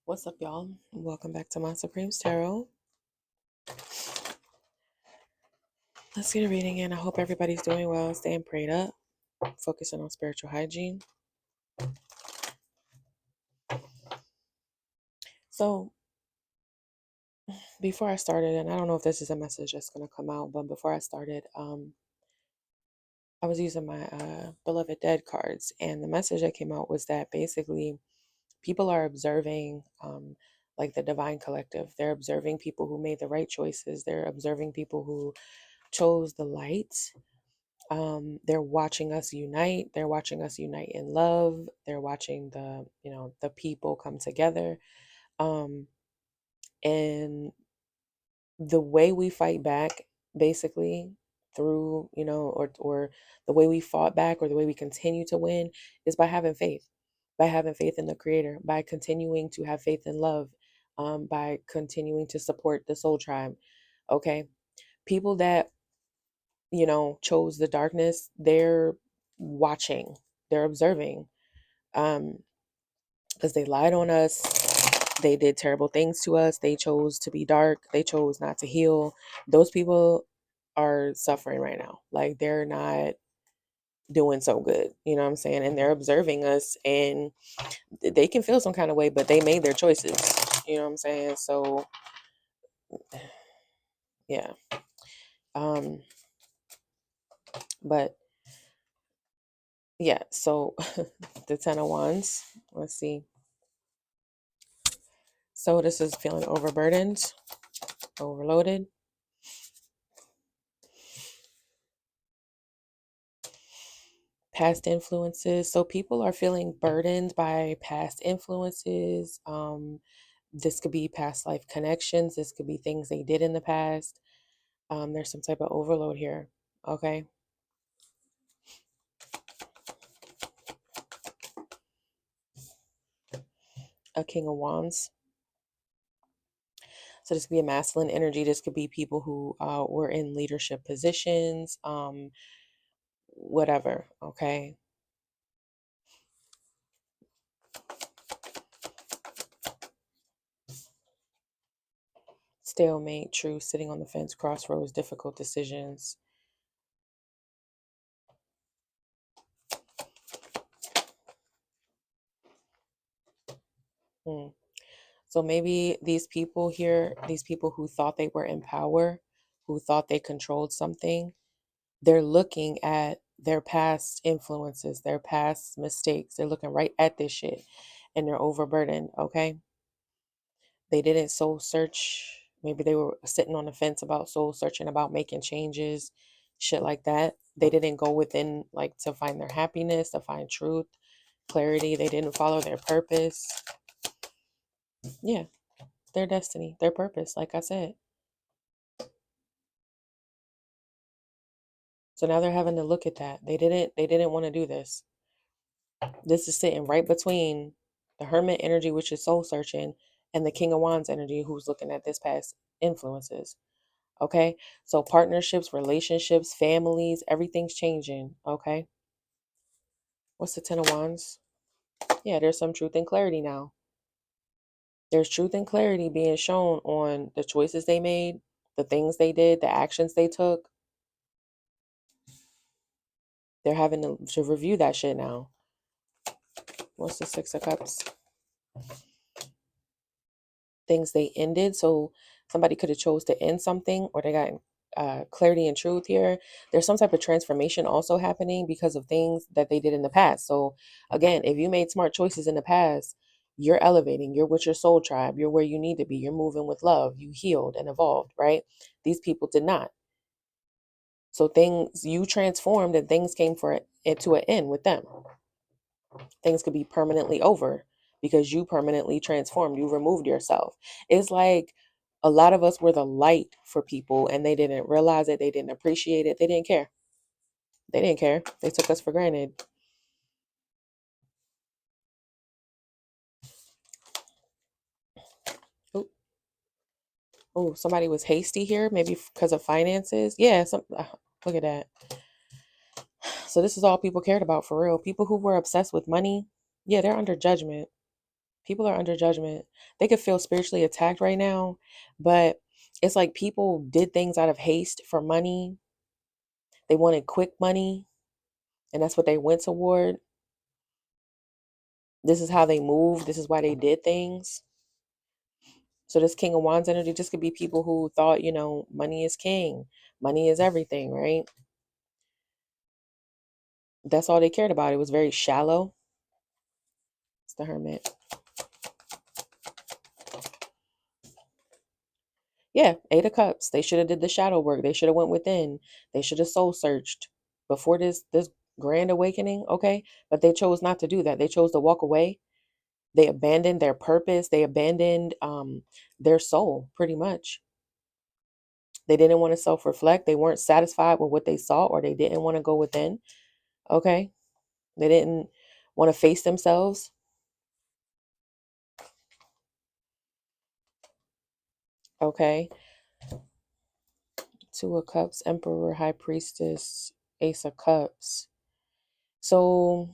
What's up, y'all? Welcome back to My Supreme's Tarot. Let's get a reading in. I hope everybody's doing well, staying prayed up, focusing on spiritual hygiene. So, before I started, and I don't know if this is a message that's going to come out, but before I started, I was using my Beloved Dead cards, and the message that came out was that basically people are observing, like the divine collective. They're observing people who made the right choices, they're observing people who chose the light. They're watching us unite. They're watching us unite in love. They're watching the people come together. Um, and the way we fight back, basically, through, or the way we fought back or the way we continue to win is by having faith in the creator, by continuing to have faith in love, by continuing to support the soul tribe. Okay. People that chose the darkness, they're watching, they're observing, because they lied on us, they did terrible things to us, they chose to be dark, they chose not to heal. Those people are suffering right now. Like, they're not doing so good, you know what I'm saying? And they're observing us, and they can feel some kind of way, but they made their choices, you know what I'm saying? So yeah. But yeah, so the 10 of Wands, let's see. So this is feeling overburdened, overloaded. Past influences. So people are feeling burdened by past influences. This could be past life connections. This could be things they did in the past. There's some type of overload here. Okay. A King of Wands. So this could be a masculine energy. This could be people who were in leadership positions, whatever. Okay. Stalemate, truth, sitting on the fence, crossroads, difficult decisions. Hmm. So maybe these people here, these people who thought they were in power, who thought they controlled something, they're looking at their past influences, their past mistakes. They're looking right at this shit, and they're overburdened. Okay. They didn't soul search. Maybe they were sitting on the fence about soul searching, about making changes, shit like that. They didn't go within, like, to find their happiness, to find truth, clarity. They didn't follow their purpose. Yeah, their destiny, their purpose, like I said. So now they're having to look at that. They didn't want to do this. This is sitting right between the Hermit energy, which is soul searching, and the King of Wands energy, who's looking at this past influences. Okay. So partnerships, relationships, families, everything's changing. Okay. What's the Ten of Wands? Yeah, there's some truth and clarity now. There's truth and clarity being shown on the choices they made, the things they did, the actions they took. They're having to review that shit now. What's the Six of Cups? Things they ended. So somebody could have chose to end something, or they got clarity and truth here. There's some type of transformation also happening because of things that they did in the past. So again, if you made smart choices in the past, you're elevating, you're with your soul tribe, you're where you need to be, you're moving with love, you healed and evolved, right? These people did not. So things, you transformed, and things came for it to an end with them. Things could be permanently over because you permanently transformed, you removed yourself. It's like a lot of us were the light for people, and they didn't realize it, they didn't appreciate it, they didn't care. They didn't care. They took us for granted. Oh, oh, somebody was hasty here, maybe because of finances. Yeah, look at that. So this is all people cared about, for real. People who were obsessed with money, yeah, they're under judgment. People are under judgment. They could feel spiritually attacked right now, but it's like people did things out of haste for money. They wanted quick money, and that's what they went toward. This is how they moved. This is why they did things. So this King of Wands energy just could be people who thought, money is king, money is everything, right? That's all they cared about. It was very shallow. It's the Hermit. Yeah, Eight of Cups. They should have did the shadow work. They should have went within. They should have soul searched before this grand awakening, okay? But they chose not to do that. They chose to walk away. They abandoned their purpose. They abandoned their soul, pretty much. They didn't want to self-reflect. They weren't satisfied with what they saw, or they didn't want to go within, okay? They didn't want to face themselves, okay? Two of Cups, Emperor, High Priestess, Ace of Cups. So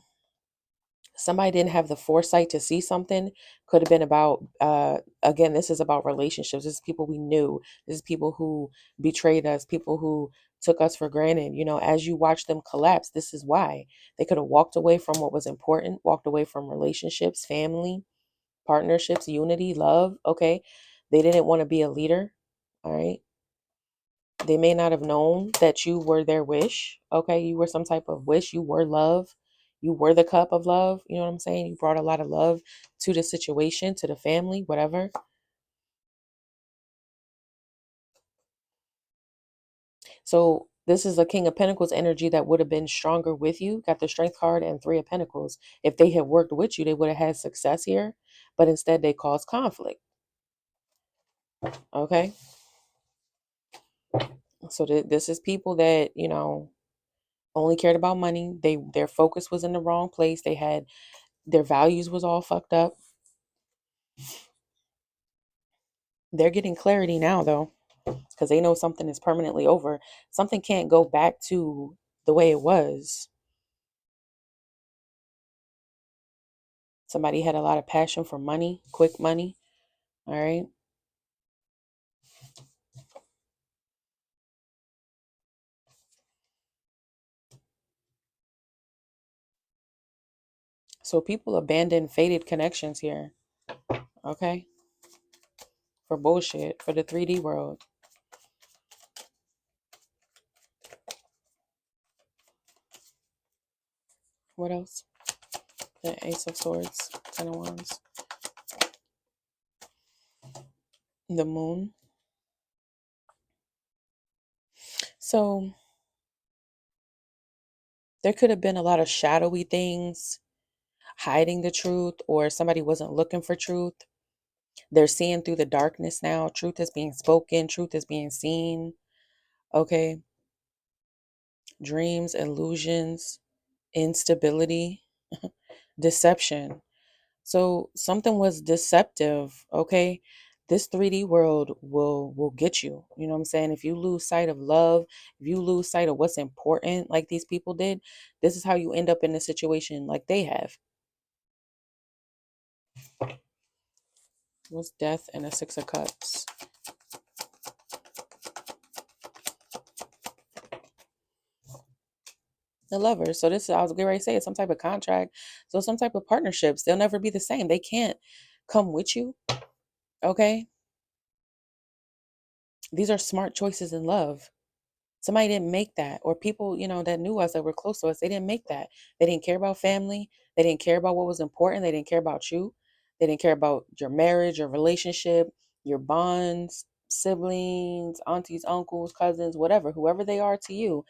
somebody didn't have the foresight to see something. Could have been about again, this is about relationships. This is people we knew. This is people who betrayed us, people who took us for granted. As you watch them collapse, this is why. They could have walked away from what was important, walked away from relationships, family, partnerships, unity, love, okay? They didn't want to be a leader, all right? They may not have known that you were their wish. Okay. You were some type of wish. You were love. You were the cup of love. You know what I'm saying? You brought a lot of love to the situation, to the family, whatever. So this is a King of Pentacles energy that would have been stronger with you. Got the Strength card and Three of Pentacles. If they had worked with you, they would have had success here. But instead, they caused conflict. Okay. So this is people that, only cared about money. Their focus was in the wrong place. Their values was all fucked up. They're getting clarity now, though, because they know something is permanently over. Something can't go back to the way it was. Somebody had a lot of passion for money, quick money. All right. So people abandon faded connections here. Okay. For bullshit, for the 3D world. What else? The Ace of Swords, Ten of Wands. The Moon. So there could have been a lot of shadowy things, hiding the truth, or somebody wasn't looking for truth. They're seeing through the darkness now. Truth is being spoken, truth is being seen. Okay. Dreams, illusions, instability, deception. So something was deceptive, okay? This 3D world will get you. You know what I'm saying? If you lose sight of love, if you lose sight of what's important like these people did, this is how you end up in a situation like they have. What's Death and a Six of Cups? The Lovers. So this, I was getting ready to say, it's some type of contract. So some type of partnerships. They'll never be the same. They can't come with you. Okay. These are smart choices in love. Somebody didn't make that, or people, that knew us, that were close to us, they didn't make that. They didn't care about family. They didn't care about what was important. They didn't care about you. They didn't care about your marriage, your relationship, your bonds, siblings, aunties, uncles, cousins, whatever, whoever they are to you.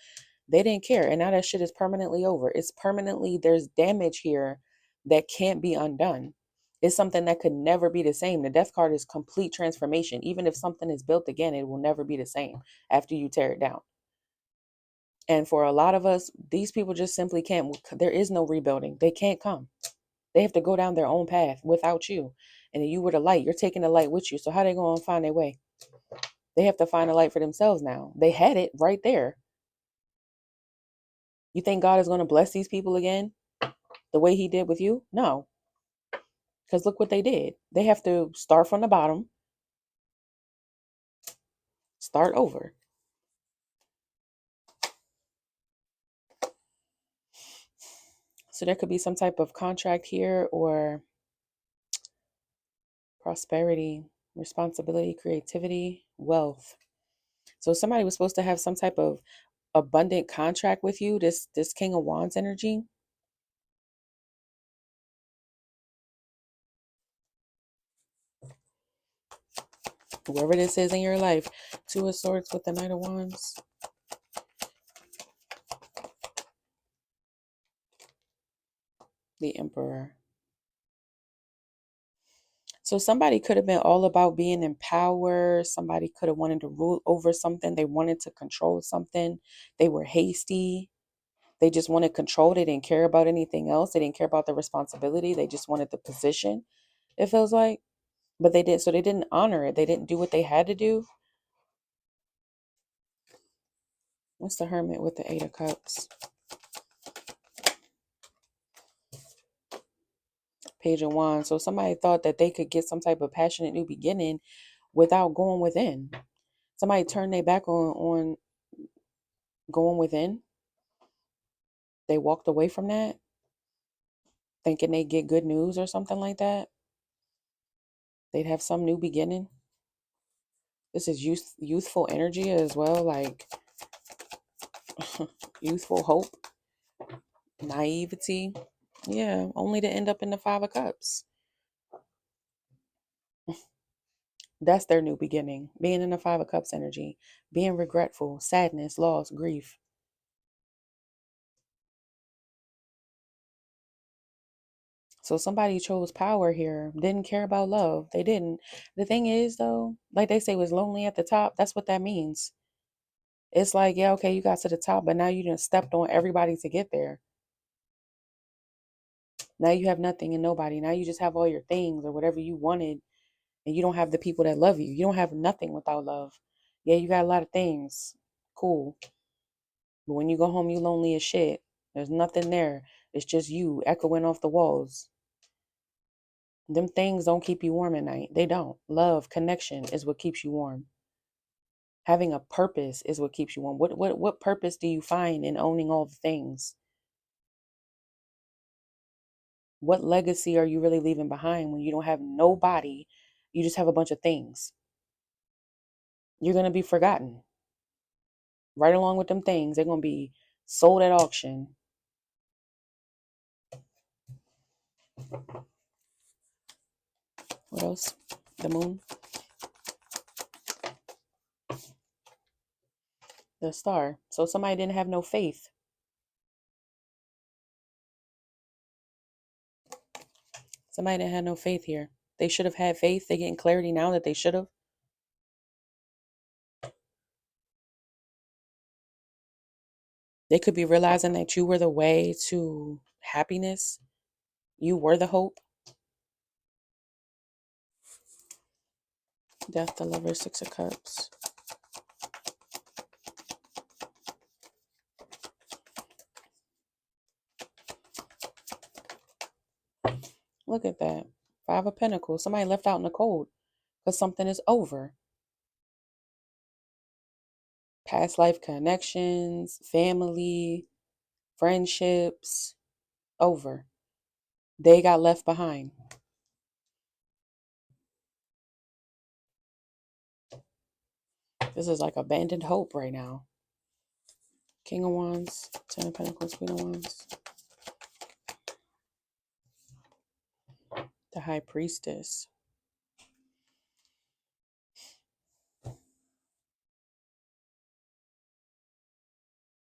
They didn't care. And now that shit is permanently over. It's permanently, there's damage here that can't be undone. It's something that could never be the same. The Death card is complete transformation. Even if something is built again, it will never be the same after you tear it down. And for a lot of us, these people just simply can't. There is no rebuilding. They can't come. They have to go down their own path without you. And you were the light. You're taking the light with you. So how they going to find their way? They have to find a light for themselves now. They had it right there. You think God is going to bless these people again the way he did with you? No. Because look what they did. They have to start from the bottom, start over. So there could be some type of contract here, or prosperity, responsibility, creativity, wealth. So somebody was supposed to have some type of abundant contract with you, this King of Wands energy. Whoever this is in your life. Two of Swords with the Knight of Wands. The Emperor. So somebody could have been all about being in power. Somebody could have wanted to rule over something. They wanted to control something. They were hasty. They just wanted control. They didn't care about anything else. They didn't care about the responsibility. They just wanted the position, it feels like. But they did. So they didn't honor it. They didn't do what they had to do. What's the Hermit with the Eight of Cups? Page of Wands. So somebody thought that they could get some type of passionate new beginning without going within. Somebody turned their back on going within. They walked away from that, thinking they'd get good news or something like that. They'd have some new beginning. This is youthful energy as well, like youthful hope, naivety. Yeah, only to end up in the Five of Cups. That's their new beginning. Being in the Five of Cups energy, being regretful, sadness, loss, grief. So somebody chose power here, didn't care about love. They didn't. The thing is, though, like they say, was lonely at the top. That's what that means. It's like, yeah, okay, you got to the top, but now you done stepped on everybody to get there. Now you have nothing and nobody. Now you just have all your things or whatever you wanted, and you don't have the people that love you. You don't have nothing without love. Yeah, you got a lot of things. Cool. But when you go home, you lonely as shit. There's nothing there. It's just you echoing off the walls. Them things don't keep you warm at night. They don't. Love, connection is what keeps you warm. Having a purpose is what keeps you warm. What purpose do you find in owning all the things? What legacy are you really leaving behind when you don't have nobody? You just have a bunch of things. You're going to be forgotten. Right along with them things, they're going to be sold at auction. What else? The Moon. The Star. So somebody didn't have no faith. Somebody didn't have no faith here. They should have had faith. They're getting clarity now that they should have. They could be realizing that you were the way to happiness. You were the hope. Death, the Lover, Six of Cups. Look at that. Five of Pentacles. Somebody left out in the cold because something is over. Past life connections, family, friendships, over. They got left behind. This is like abandoned hope right now. King of Wands, Ten of Pentacles, Queen of Wands. The High Priestess.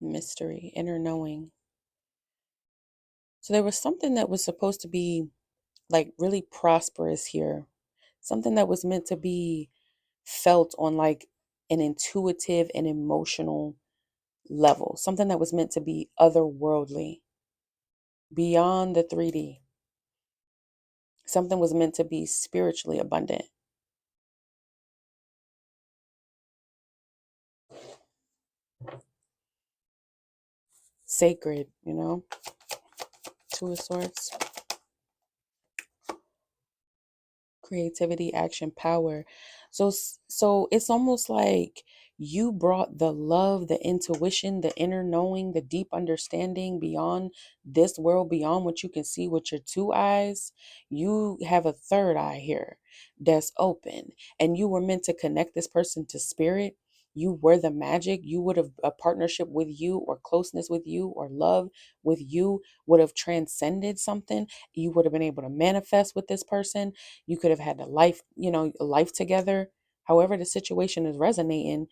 Mystery, inner knowing. So there was something that was supposed to be like really prosperous here. Something that was meant to be felt on like an intuitive and emotional level. Something that was meant to be otherworldly, beyond the 3D. Something was meant to be spiritually abundant. Sacred, you know? Two of Swords. Creativity, action, power. So it's almost like you brought the love, the intuition, the inner knowing, the deep understanding beyond this world, beyond what you can see with your two eyes. You have a third eye here that's open, and you were meant to connect this person to spirit. You were the magic. You would have a partnership with you, or closeness with you, or love with you would have transcended something. You would have been able to manifest with this person. You could have had a life, a life together. However the situation is resonating,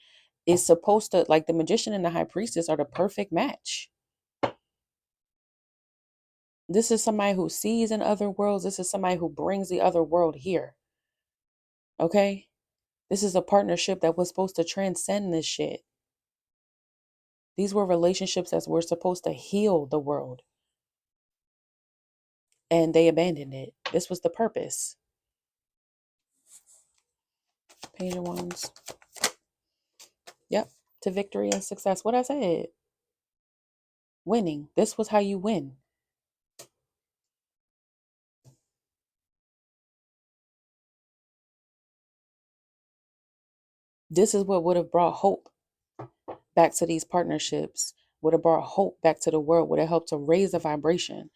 is supposed to, like, the magician and the high priestess are the perfect match. This is somebody who sees in other worlds. This is somebody who brings the other world here. Okay? This is a partnership that was supposed to transcend this shit. These were relationships that were supposed to heal the world, and they abandoned it. This was the purpose. Page of Wands. Yep. To victory and success. What I said. Winning. This was how you win. This is what would have brought hope back to these partnerships, would have brought hope back to the world, would have helped to raise the vibration.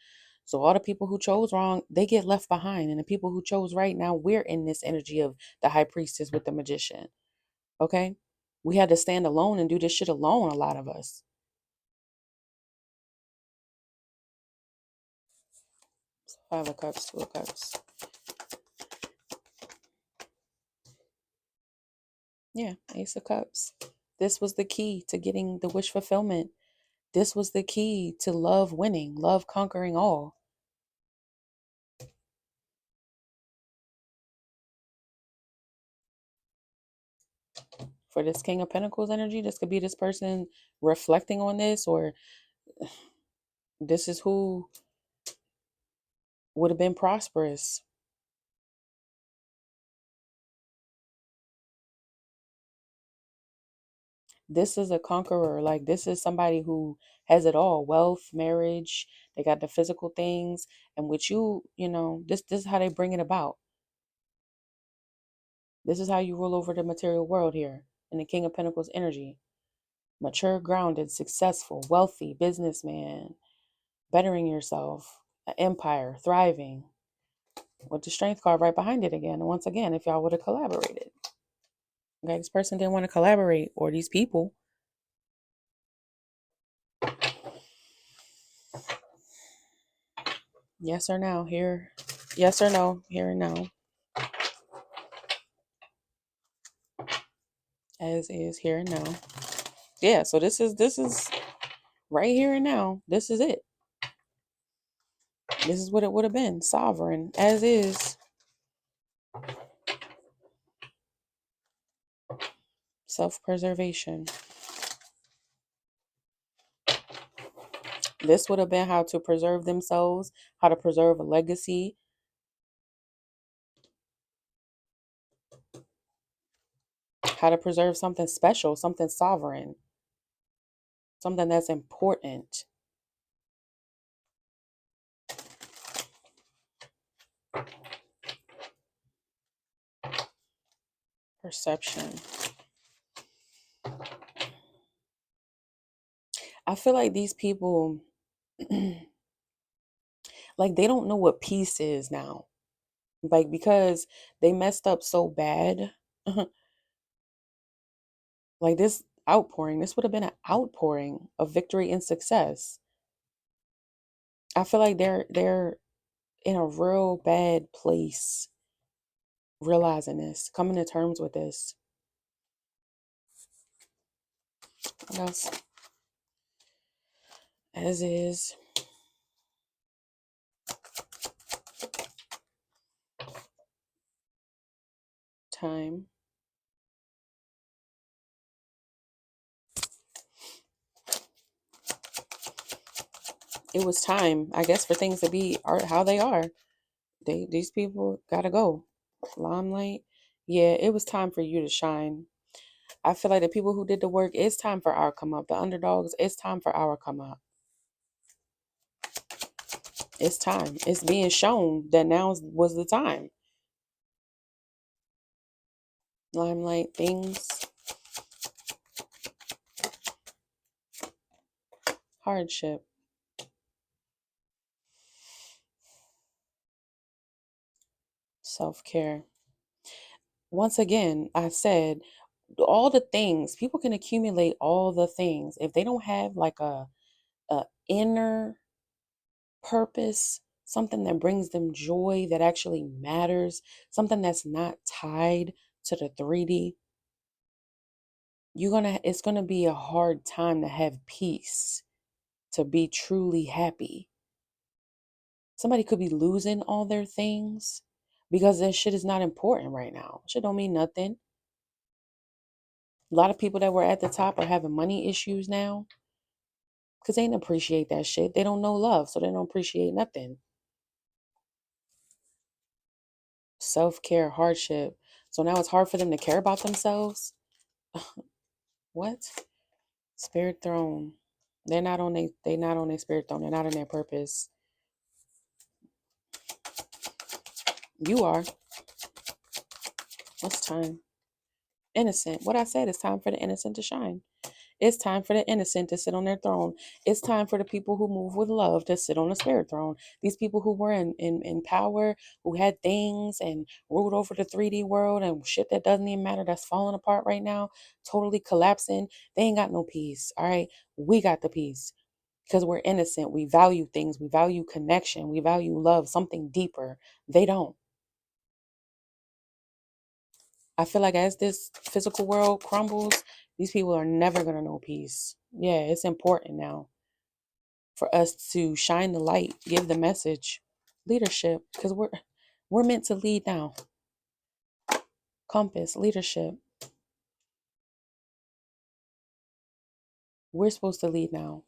So all the people who chose wrong, they get left behind. And the people who chose right, now we're in this energy of the high priestess with the magician. Okay? We had to stand alone and do this shit alone, a lot of us. Five of Cups, Two of Cups. Yeah, Ace of Cups. This was the key to getting the wish fulfillment. This was the key to love winning, love conquering all. For this King of Pentacles energy, this could be this person reflecting on this, or this is who would have been prosperous. This is a conqueror. Like, this is somebody who has it all: wealth, marriage, they got the physical things. And with you, this is how they bring it about. This is how you rule over the material world here in the King of Pentacles energy. Mature, grounded, successful, wealthy businessman, bettering yourself, an empire, thriving, with the Strength card right behind it again. And once again, if y'all would have collaborated. Okay, this person didn't want to collaborate, or these people. Yes or no? Here. Yes or no? Here and now. As is, here and now. Yeah, so this is right here and now. This is it. This is what it would have been. Sovereign, as is. Self-preservation. This would have been how to preserve themselves, how to preserve a legacy. How to preserve something special, something sovereign, something that's important. Perception. I feel like these people, like, they don't know what peace is now. Like, because they messed up so bad. Like, this outpouring, this would have been an outpouring of victory and success. I feel like they're in a real bad place, realizing this, coming to terms with this. What else? As is. Time. It was time, I guess, for things to be how they are. These people gotta go. Limelight. Yeah, it was time for you to shine. I feel like the people who did the work, it's time for our come up. The underdogs, it's time for our come up. It's time. It's being shown that now was the time. Limelight things, hardship, self care. Once again, I said all the things people can accumulate all the things if they don't have like a inner purpose, something that brings them joy that actually matters, something that's not tied to the 3D. It's gonna be a hard time to have peace, to be truly happy. Somebody could be losing all their things because that shit is not important right now. Shit don't mean nothing. A lot of people that were at the top are having money issues now because they didn't appreciate that shit. They don't know love, so they don't appreciate nothing. Self care, hardship. So now it's hard for them to care about themselves. What? Spirit throne. They not on their spirit throne. They're not on their purpose. You are. What's time? Innocent. What I said is time for the innocent to shine. It's time for the innocent to sit on their throne. It's time for the people who move with love to sit on the spirit throne. These people who were in power, who had things and ruled over the 3D world and shit that doesn't even matter, that's falling apart right now, totally collapsing. They ain't got no peace. All right. We got the peace because we're innocent. We value things. We value connection. We value love, something deeper. They don't. I feel like as this physical world crumbles, these people are never going to know peace. Yeah, it's important now for us to shine the light, give the message, leadership, because we're meant to lead now. Compass, leadership. We're supposed to lead now.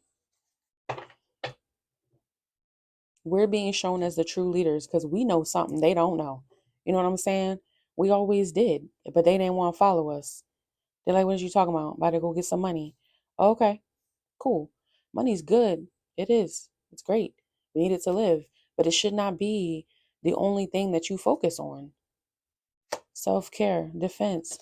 We're being shown as the true leaders because we know something they don't know. You know what I'm saying? We always did, but they didn't want to follow us. They're like, what are you talking about? About to go get some money. Okay, cool. Money's good. It is. It's great. We need it to live. But it should not be the only thing that you focus on. Self-care, defense.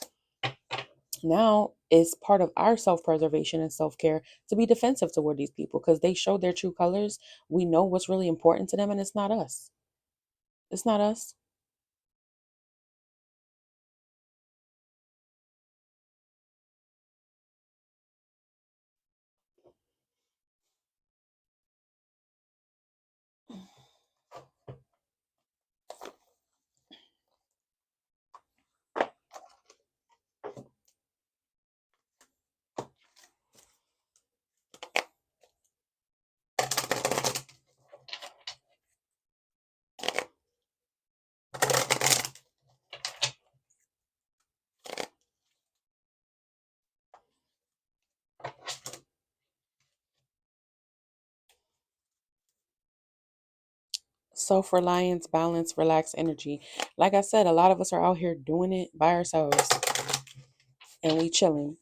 Now it's part of our self-preservation and self-care to be defensive toward these people because they show their true colors. We know what's really important to them, and it's not us. It's not us. Self-reliance, balance, relaxed energy. Like I said, a lot of us are out here doing it by ourselves and we chilling.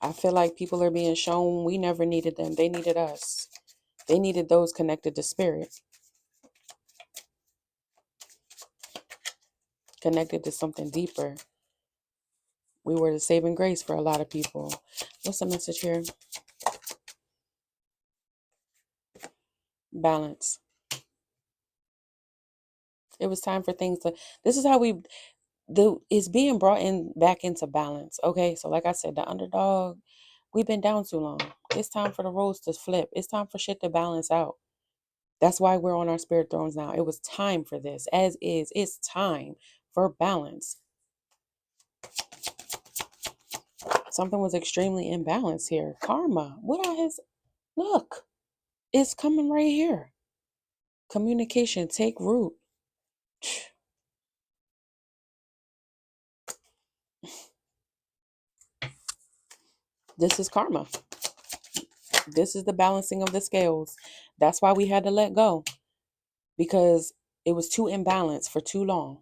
I feel like people are being shown we never needed them. They needed us. They needed those connected to spirit, connected to something deeper. We were the saving grace for a lot of people. What's the message here? Balance. It was time for things to. This is how it's being brought in back into balance. Okay, so like I said, the underdog. We've been down too long. It's time for the roles to flip. It's time for shit to balance out. That's why we're on our spirit thrones now. It was time for this. As is, it's time for balance. Something was extremely imbalanced here. Karma. What are his look? It's coming right here. Communication, take root. This is karma. This is the balancing of the scales. That's why we had to let go. Because it was too imbalanced for too long.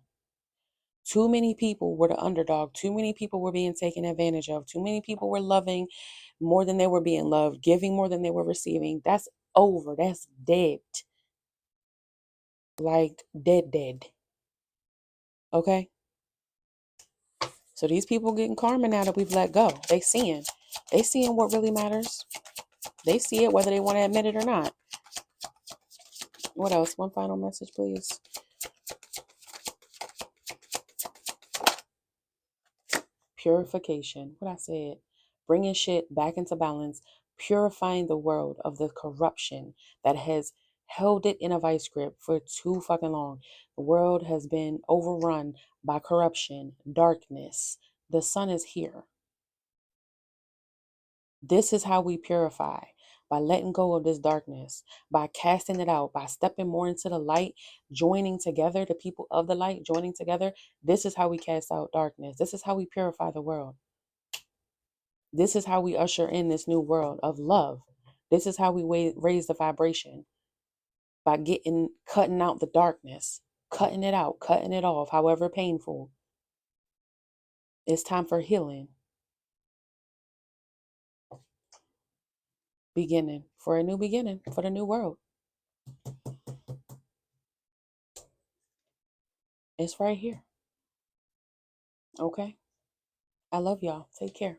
Too many people were the underdog. Too many people were being taken advantage of. Too many people were loving more than they were being loved, giving more than they were receiving. That's over. That's dead. like dead. Okay? So these people getting karma now that we've let go. They seeing what really matters. They see it whether they want to admit it or not. What else? One final message, please. Purification. What I said. Bringing shit back into balance. Purifying the world of the corruption that has held it in a vice grip for too fucking long. The world has been overrun by corruption, darkness. The sun is here. This is how we purify, by letting go of this darkness, by casting it out, by stepping more into the light, joining together, the people of the light joining together. This is how we cast out darkness. This is how we purify the world. This is how we usher in this new world of love. This is how we raise the vibration, by cutting out the darkness, cutting it out, cutting it off, however painful. It's time for healing. Beginning, for a new beginning, for the new world. It's right here. Okay? I love y'all. Take care.